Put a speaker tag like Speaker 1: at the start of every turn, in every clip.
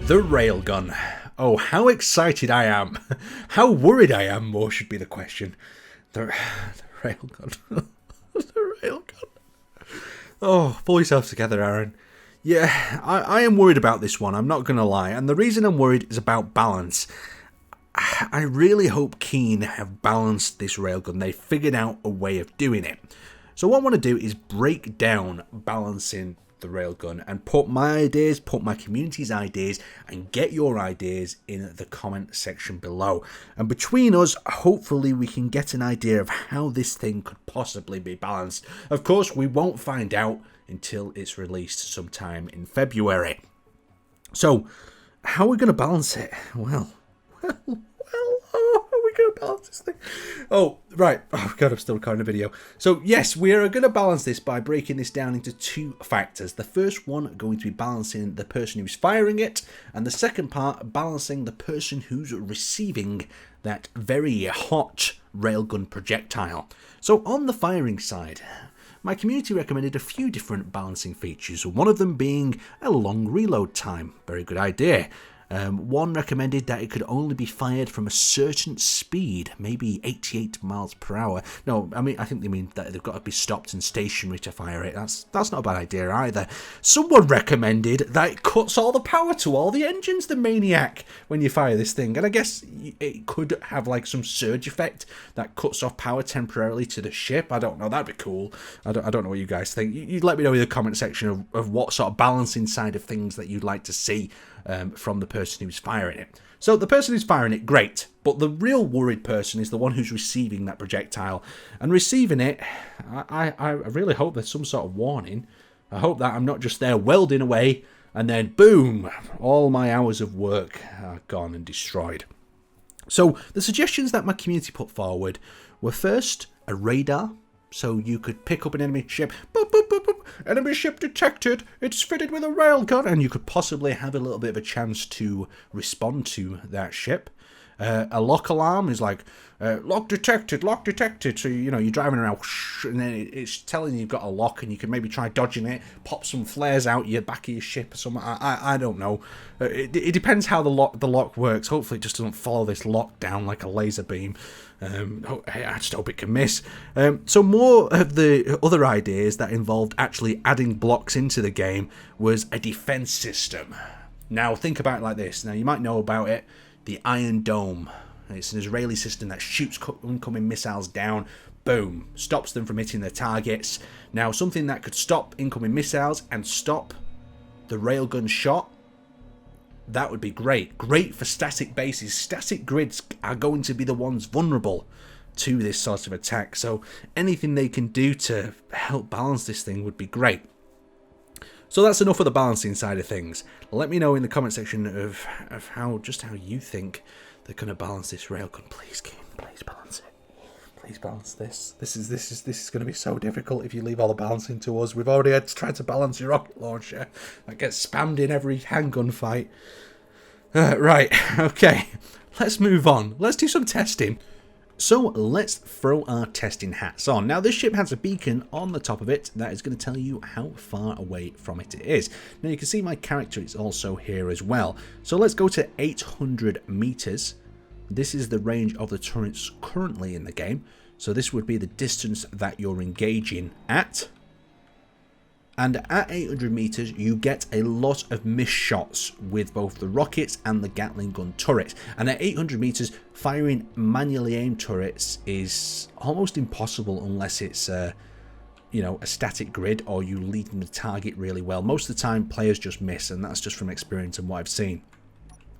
Speaker 1: The railgun. Oh, how excited I am. How worried I am, more should be the question. The railgun. The railgun. Oh, pull yourself together, Aaron. Yeah, I am worried about this one, I'm not going to lie. And the reason I'm worried is about balance. I really hope Keen have balanced this railgun. They figured out a way of doing it. So what I want to do is break down balancing the railgun and put my ideas, put my community's ideas, and get your ideas in the comment section below. And between us, hopefully we can get an idea of how this thing could possibly be balanced. Of course, we won't find out until it's released sometime in February. So, how are we going to balance it? Well, how are we going to balance this thing? Oh, right. Oh, God, I'm still recording a video. So, yes, we are going to balance this by breaking this down into two factors. The first one going to be balancing the person who's firing it, and the second part, balancing the person who's receiving that very hot railgun projectile. So, on the firing side, my community recommended a few different balancing features, one of them being a long reload time. Very good idea. One recommended that it could only be fired from a certain speed, maybe 88 miles per hour. No, I think they mean that they've got to be stopped and stationary to fire it. That's not a bad idea either. Someone recommended that it cuts all the power to all the engines, the maniac, when you fire this thing. And I guess it could have like some surge effect that cuts off power temporarily to the ship. I don't know, that'd be cool. I don't know what you guys think. You'd let me know in the comment section of what sort of balancing side of things that you'd like to see from the person who's firing it. So the person who's firing it, great, but the real worried person is the one who's receiving that projectile. And receiving it, I really hope there's some sort of warning. I hope that I'm not just there welding away and then boom, all my hours of work are gone and destroyed. So the suggestions that my community put forward were first a radar. So you could pick up an enemy ship, boop, boop, boop, boop, enemy ship detected, it's fitted with a railgun, and you could possibly have a little bit of a chance to respond to that ship. A lock alarm is like, lock detected, so you're driving around, and then it's telling you you've got a lock, and you can maybe try dodging it, pop some flares out your back of your ship or something. I don't know. It depends how the lock works. Hopefully it just doesn't follow this lock down like a laser beam. I just hope it can miss. So more of the other ideas that involved actually adding blocks into the game was a defense system. Now think about it like this. Now you might know about it. The Iron Dome. It's an Israeli system that shoots incoming missiles down. Boom. Stops them from hitting their targets. Now, something that could stop incoming missiles and stop the railgun shot, that would be great. Great for static bases. Static grids are going to be the ones vulnerable to this sort of attack. So anything they can do to help balance this thing would be great. So that's enough of the balancing side of things. Let me know in the comment section of how you think they're going to balance this railgun. Please, King, please balance it. Please balance this. This is going to be so difficult if you leave all the balancing to us. We've already had to try to balance your rocket launcher that gets spammed in every handgun fight. Right, okay. Let's move on. Let's do some testing. So let's throw our testing hats on. Now this ship has a beacon on the top of it that is going to tell you how far away from it is. Now you can see my character is also here as well. So let's go to 800 meters. This is the range of the turrets currently in the game. So this would be the distance that you're engaging at. And at 800 meters, you get a lot of missed shots with both the rockets and the Gatling gun turret. And at 800 meters, firing manually aimed turrets is almost impossible unless it's a static grid or you leading the target really well. Most of the time, players just miss, and that's just from experience and what I've seen.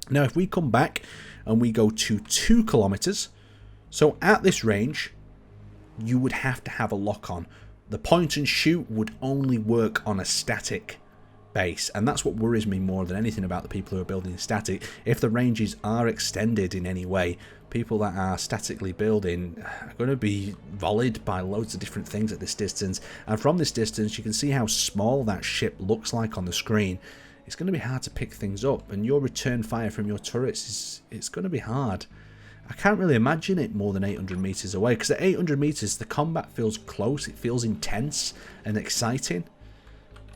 Speaker 1: Now, if we come back and we go to 2 kilometers, so at this range, you would have to have a lock on. The point and shoot would only work on a static base, and that's what worries me more than anything about the people who are building static. If the ranges are extended in any way, people that are statically building are going to be volleyed by loads of different things at this distance, and from this distance you can see how small that ship looks like on the screen. It's going to be hard to pick things up, and your return fire from your turrets it's going to be hard. I can't really imagine it more than 800 meters away, because at 800 meters the combat feels close, it feels intense and exciting.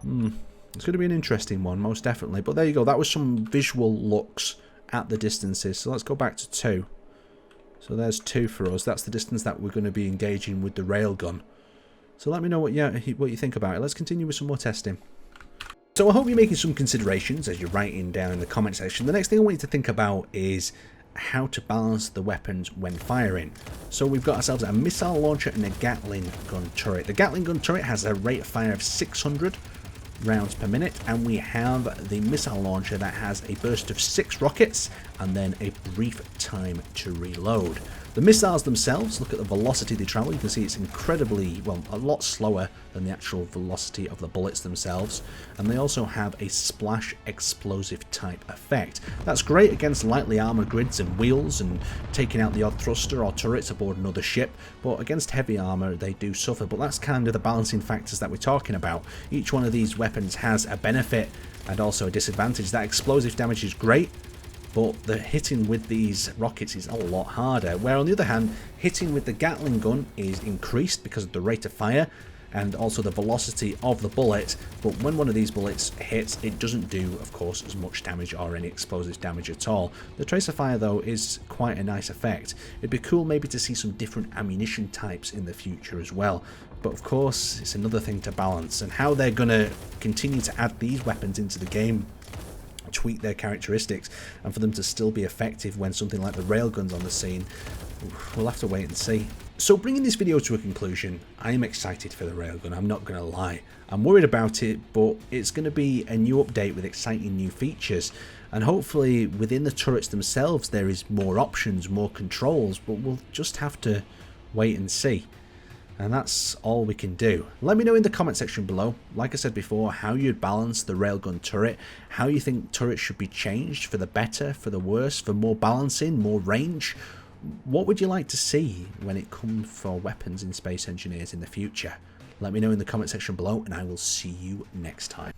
Speaker 1: It's going to be an interesting one, most definitely. But there you go, that was some visual looks at the distances. So let's go back to 2. So there's 2 for us. That's the distance that we're going to be engaging with the railgun. So let me know what you think about it. Let's continue with some more testing. So I hope you're making some considerations as you're writing down in the comment section. The next thing I want you to think about is how to balance the weapons when firing. So we've got ourselves a missile launcher and a Gatling gun turret. The Gatling gun turret has a rate of fire of 600 rounds per minute, and we have the missile launcher that has a burst of 6 rockets and then a brief time to reload. The missiles themselves, look at the velocity they travel. You can see it's incredibly, well, a lot slower than the actual velocity of the bullets themselves. And they also have a splash explosive type effect. That's great against lightly armored grids and wheels and taking out the odd thruster or turrets aboard another ship. But against heavy armor, they do suffer. But that's kind of the balancing factors that we're talking about. Each one of these weapons has a benefit and also a disadvantage. That explosive damage is great, but the hitting with these rockets is a lot harder. Where on the other hand, hitting with the Gatling gun is increased because of the rate of fire and also the velocity of the bullet. But when one of these bullets hits, it doesn't do, of course, as much damage or any explosive damage at all. The tracer fire, though, is quite a nice effect. It'd be cool maybe to see some different ammunition types in the future as well. But of course, it's another thing to balance, and how they're going to continue to add these weapons into the game, tweak their characteristics, and for them to still be effective when something like the railgun's on the scene, we'll have to wait and see. So bringing this video to a conclusion, I am excited for the railgun, I'm not going to lie. I'm worried about it, but it's going to be a new update with exciting new features, and hopefully within the turrets themselves there is more options, more controls, but we'll just have to wait and see. And that's all we can do. Let me know in the comment section below, like I said before, how you'd balance the railgun turret, how you think turrets should be changed for the better, for the worse, for more balancing, more range. What would you like to see when it comes for weapons in Space Engineers in the future? Let me know in the comment section below, and I will see you next time.